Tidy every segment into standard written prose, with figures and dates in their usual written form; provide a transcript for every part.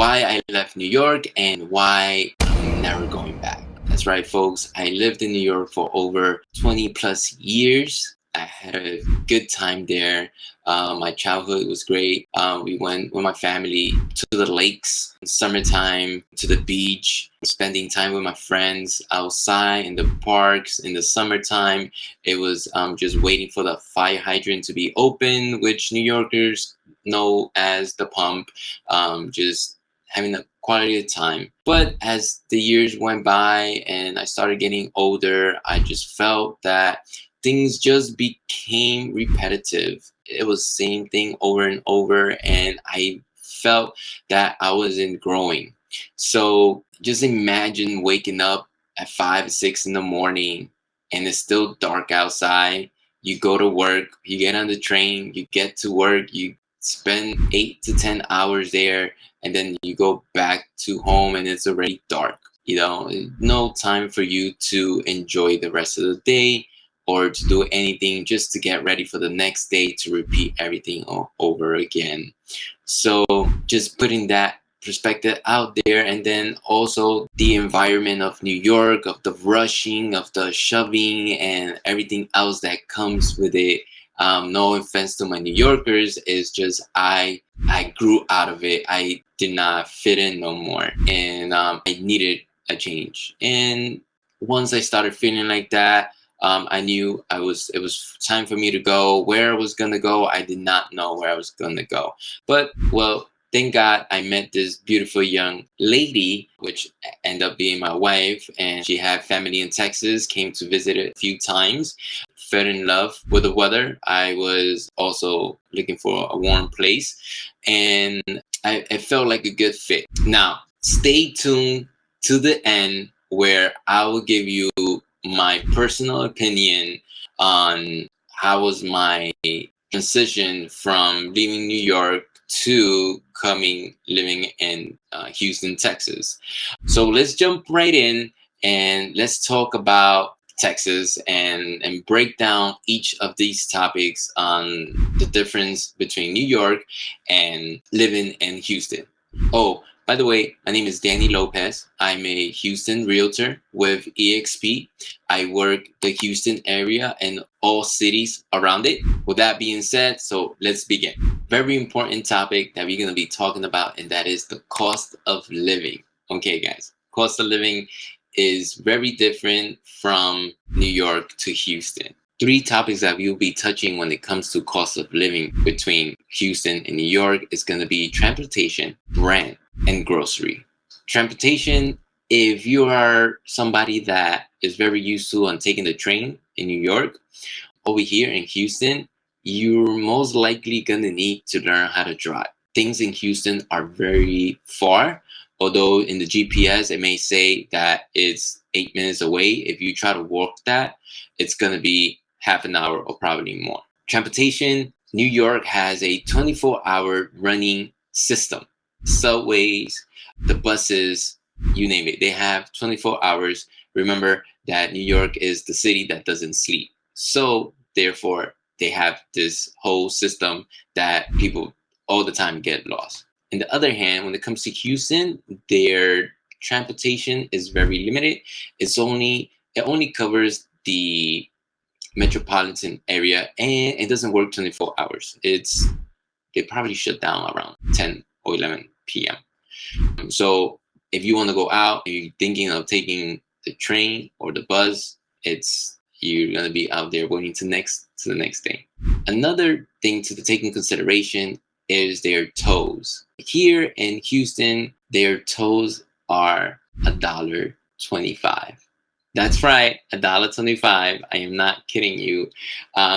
why I left New York and why I'm never going back. That's right, folks. I lived in New York for over 20 plus years. I had a good time there. My childhood was great. We went with my family to the lakes in summertime, to the beach, spending time with my friends outside in the parks in the summertime. It was just waiting for the fire hydrant to be open, which New Yorkers know as the pump. Just having a quality of time. But as the years went by and I started getting older, I just felt that things just became repetitive. It was the same thing over and over, and I felt that I wasn't growing. So just imagine waking up at 5 or 6 in the morning and it's still dark outside. You go to work, you get on the train, you get to work, you spend 8 to 10 hours there, and then you go back to home and it's already dark. No time for you to enjoy the rest of the day or to do anything, just to get ready for the next day to repeat everything all over again. So just putting that perspective out there, and then also the environment of New York, of the rushing, of the shoving, and everything else that comes with it. No offense to my New Yorkers, is just I grew out of it. I did not fit in no more, and I needed a change. And once I started feeling like that, I knew it was time for me to go. Where I was gonna go, I did not know where I was gonna go. But well, thank God I met this beautiful young lady, which ended up being my wife, and she had family in Texas, came to visit a few times, fell in love with the weather. I was also looking for a warm place, and I felt like a good fit. Now, stay tuned to the end where I will give you my personal opinion on how was my transition from leaving New York to coming living in Houston, Texas. So let's jump right in and let's talk about Texas and break down each of these topics on the difference between New York and living in Houston. Oh, by the way, my name is Dany Lopez. I'm a Houston Realtor with EXP. I work the Houston area and all cities around it. With that being said, so let's begin. Very important topic that we're going to be talking about, and that is the cost of living. Okay, guys, cost of living is very different from New York to Houston. Three topics that we'll be touching when it comes to cost of living between Houston and New York is going to be transportation, rent, and grocery. Transportation, if you are somebody that is very used to on taking the train in New York, over here in Houston, you're most likely going to need to learn how to drive. Things in Houston are very far, although in the GPS it may say that it's 8 minutes away. If you try to walk that, it's going to be half an hour or probably more. Transportation, New York has a 24-hour running system. Subways, the buses, you name it, they have 24 hours. Remember that New York is the city that doesn't sleep. So therefore, they have this whole system that people all the time get lost. On the other hand, when it comes to Houston, their transportation is very limited. It only covers the metropolitan area, and it doesn't work 24 hours. They probably shut down around 10 or 11 p.m. So if you want to go out and you're thinking of taking the train or the bus, you're gonna be out there waiting to the next day. Another thing to take in consideration is their tolls. Here in Houston, their tolls are $1.25. That's right, $1.25. I am not kidding you.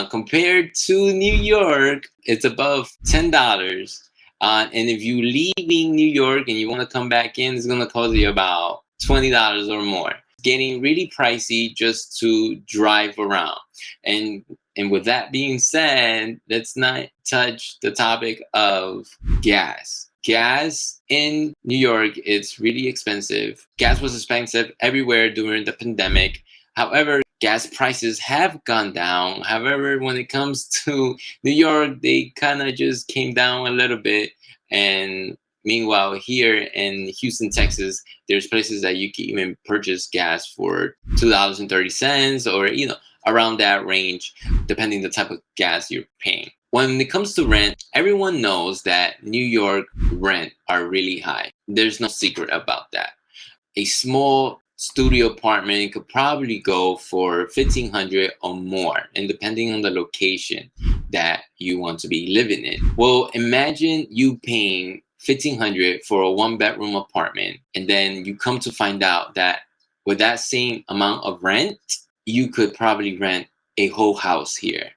Compared to New York, it's above $10. And if you're leaving New York and you want to come back in, it's going to cost you about $20 or more. Getting really pricey just to drive around. And with that being said, let's not touch the topic of gas. Gas in New York, it's really expensive. Gas was expensive everywhere during the pandemic. However, gas prices have gone down. However, when it comes to New York, they kind of just came down a little bit. And Meanwhile, here in Houston, Texas, there's places that you can even purchase gas for $2.30 or around that range, depending the type of gas you're paying. When it comes to rent, everyone knows that New York rent are really high. There's no secret about that. A small studio apartment could probably go for 1,500 or more, and depending on the location that you want to be living in. Well, imagine you paying 1,500 for a one-bedroom apartment, and then you come to find out that with that same amount of rent, you could probably rent a whole house here.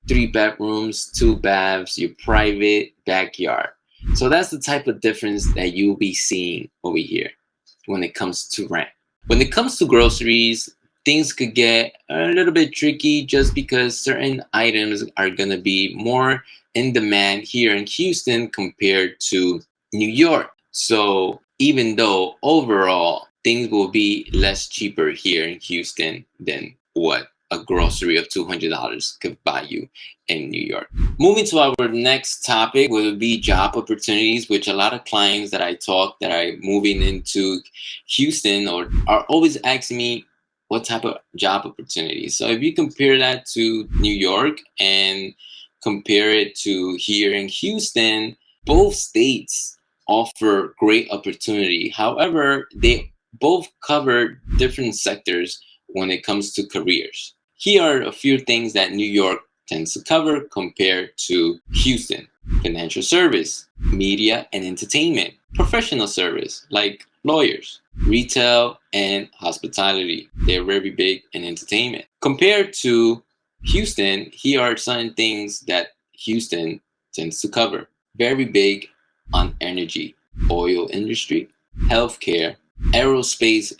3 bedrooms, 2 baths, your private backyard. So that's the type of difference that you'll be seeing over here when it comes to rent. When it comes to groceries, things could get a little bit tricky just because certain items are going to be more in demand here in Houston compared to New York. So even though overall things will be less cheaper here in Houston than what a grocery of $200 could buy you in New York. Moving to our next topic will be job opportunities, which a lot of clients that I talk that are moving into Houston or are always asking me what type of job opportunities. So if you compare that to New York and compare it to here in Houston, both states offer great opportunity. However, they both cover different sectors when it comes to careers. Here are a few things that New York tends to cover compared to Houston. Financial service, media and entertainment, professional service like lawyers, retail and hospitality. They're very big in entertainment. Compared to Houston, here are certain things that Houston tends to cover. Very big on energy, oil industry, healthcare, aerospace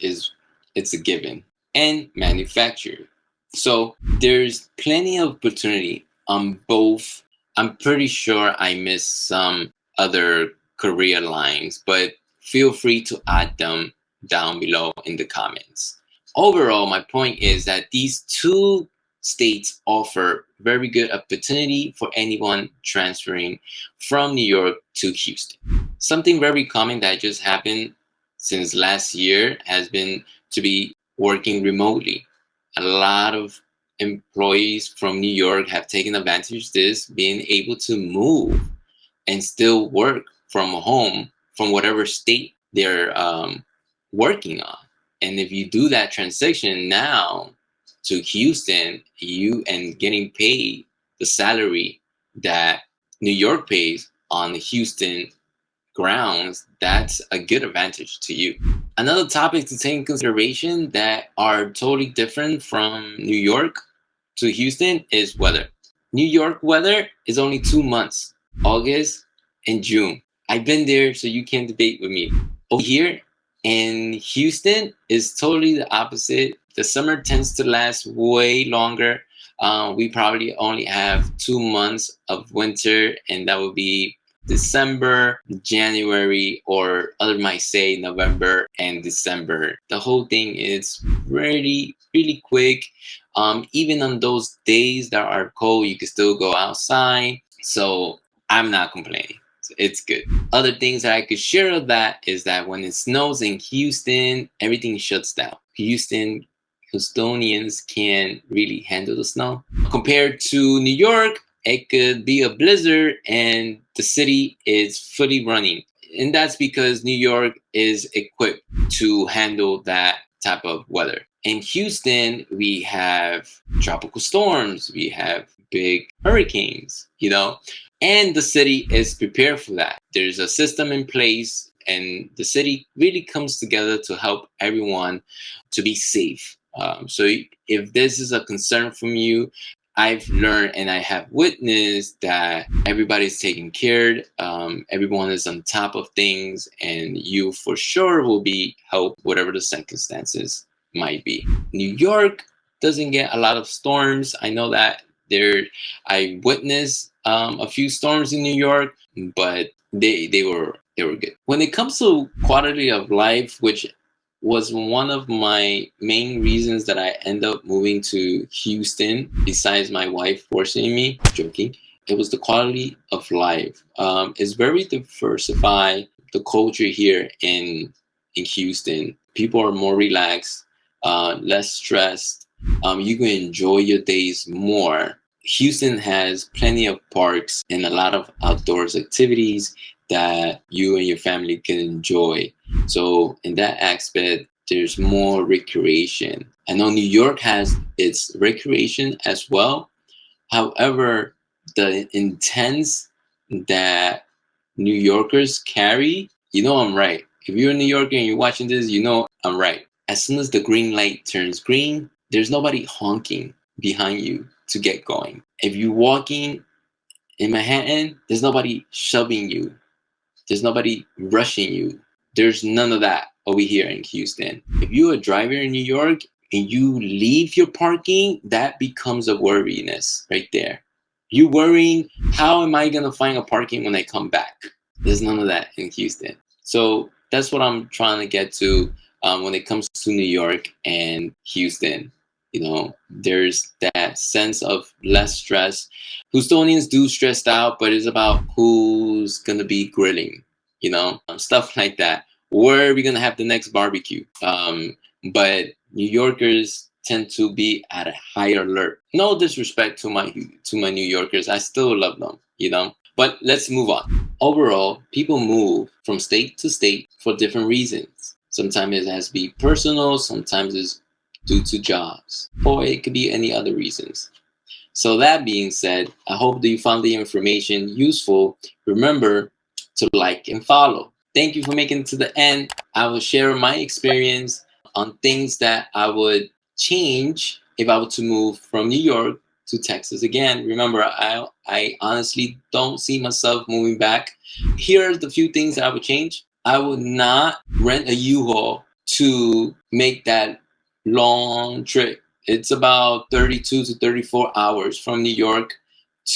it's a given, and manufacturing. So there's plenty of opportunity on both. I'm pretty sure I missed some other career lines, but feel free to add them down below in the comments. Overall, my point is that these two states offer very good opportunity for anyone transferring from New York to Houston. Something very common that just happened since last year has been to be working remotely. A lot of employees from New York have taken advantage of this, being able to move and still work from home from whatever state they're working on. And if you do that transition now to Houston, you and getting paid the salary that New York pays on Houston grounds, that's a good advantage to you. Another topic to take in consideration that are totally different from New York to Houston is weather. New York weather is only 2 months, August and June. I've been there, so you can't debate with me. Over here in Houston is totally the opposite. The summer tends to last way longer. We probably only have 2 months of winter, and that would be December, January, or others might say November and December. The whole thing is really, really quick. Even on those days that are cold, you can still go outside. So I'm not complaining. It's good. Other things that I could share of that is that when it snows in Houston, everything shuts down. Houstonians can't really handle the snow. Compared to New York, it could be a blizzard and the city is fully running. And that's because New York is equipped to handle that type of weather. In Houston, we have tropical storms, we have big hurricanes, and the city is prepared for that. There's a system in place, and the city really comes together to help everyone to be safe. So if this is a concern from you, I've learned and I have witnessed that everybody's taken care. Everyone is on top of things, and you for sure will be helped whatever the circumstances might be. New York doesn't get a lot of storms. I know that I witnessed a few storms in New York, but they were good. When it comes to quality of life, which was one of my main reasons that I end up moving to Houston, besides my wife forcing me, joking, it was the quality of life. It's very diversified. the culture here in Houston. People are more relaxed, less stressed. You can enjoy your days more. Houston has plenty of parks and a lot of outdoors activities that you and your family can enjoy. So in that aspect, there's more recreation. I know New York has its recreation as well. However, the intense that New Yorkers carry, you know I'm right. If you're a New Yorker and you're watching this, you know I'm right. As soon as the green light turns green, there's nobody honking behind you to get going. If you're walking in Manhattan, there's nobody shoving you. There's nobody rushing you. There's none of that over here in Houston. If you're a driver in New York and you leave your parking, that becomes a worriness right there. You worrying, how am I gonna find a parking when I come back? There's none of that in Houston. So that's what I'm trying to get to when it comes to New York and Houston. You know, there's that sense of less stress. Houstonians do stressed out, but it's about who's gonna be grilling, you know, stuff like that. Where are we gonna have the next barbecue? But New Yorkers tend to be at a higher alert. No disrespect to my New Yorkers, I still love them, you know. But let's move on. Overall, people move from state to state for different reasons. Sometimes it has to be personal, sometimes it's due to jobs, or it could be any other reasons. So that being said, I hope that you found the information useful. Remember to like and follow. Thank you for making it to the end. I will share my experience on things that I would change if I were to move from New York to Texas again. Remember, I honestly don't see myself moving back. Here are the few things that I would change. I would not rent a U-Haul to make that long trip. It's about 32 to 34 hours from New York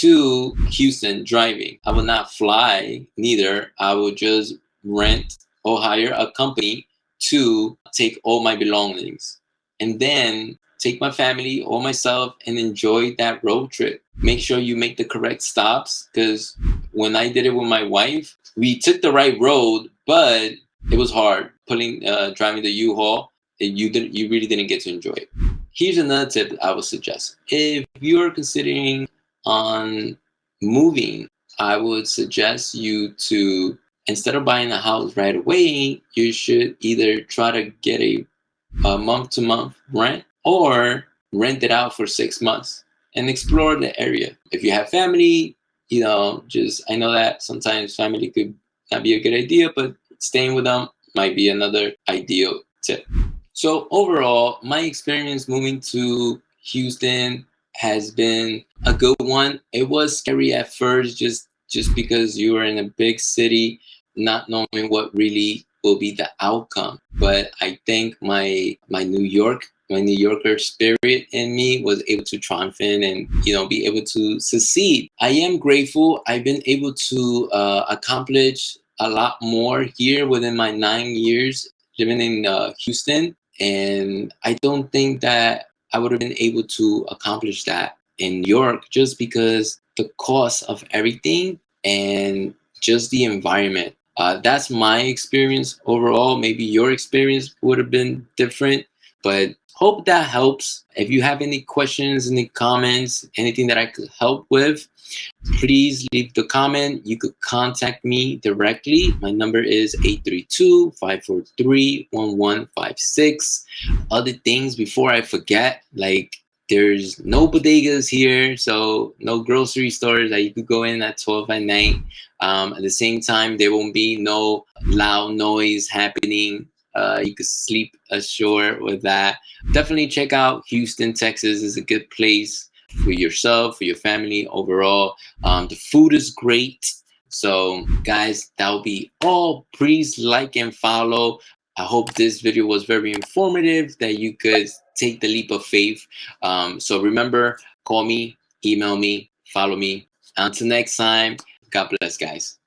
to Houston driving. I would not fly neither. I would just rent or hire a company to take all my belongings and then take my family or myself and enjoy that road trip. Make sure you make the correct stops, because when I did it with my wife, we took the right road, but it was hard driving the U-Haul. You really didn't get to enjoy it. Here's another tip I would suggest. If you're considering on moving, I would suggest you to, instead of buying a house right away, you should either try to get a month-to-month rent or rent it out for 6 months and explore the area. If you have family, you know, I know that sometimes family could not be a good idea, but staying with them might be another ideal tip. So overall, my experience moving to Houston has been a good one. It was scary at first, just because you are in a big city, not knowing what really will be the outcome. But I think my New Yorker spirit in me was able to triumph in and, you know, be able to succeed. I am grateful. I've been able to accomplish a lot more here within my 9 years living in Houston. And I don't think that I would have been able to accomplish that in New York, just because the cost of everything and just the environment. That's my experience overall. Maybe your experience would have been different, but hope that helps. If you have any questions, any comments, anything that I could help with, please leave the comment. You could contact me directly. My number is 832-543-1156. Other things before I forget, like there's no bodegas here, so no grocery stores that you could go in at 12 at night. At the same time, there won't be no loud noise happening. You could sleep ashore with that. Definitely check out Houston, Texas. Is a good place for yourself, for your family overall. The food is great. So guys, that will be all. Please like and follow. I hope this video was very informative, that you could take the leap of faith. So remember, call me, email me, follow me. Until next time, God bless, guys.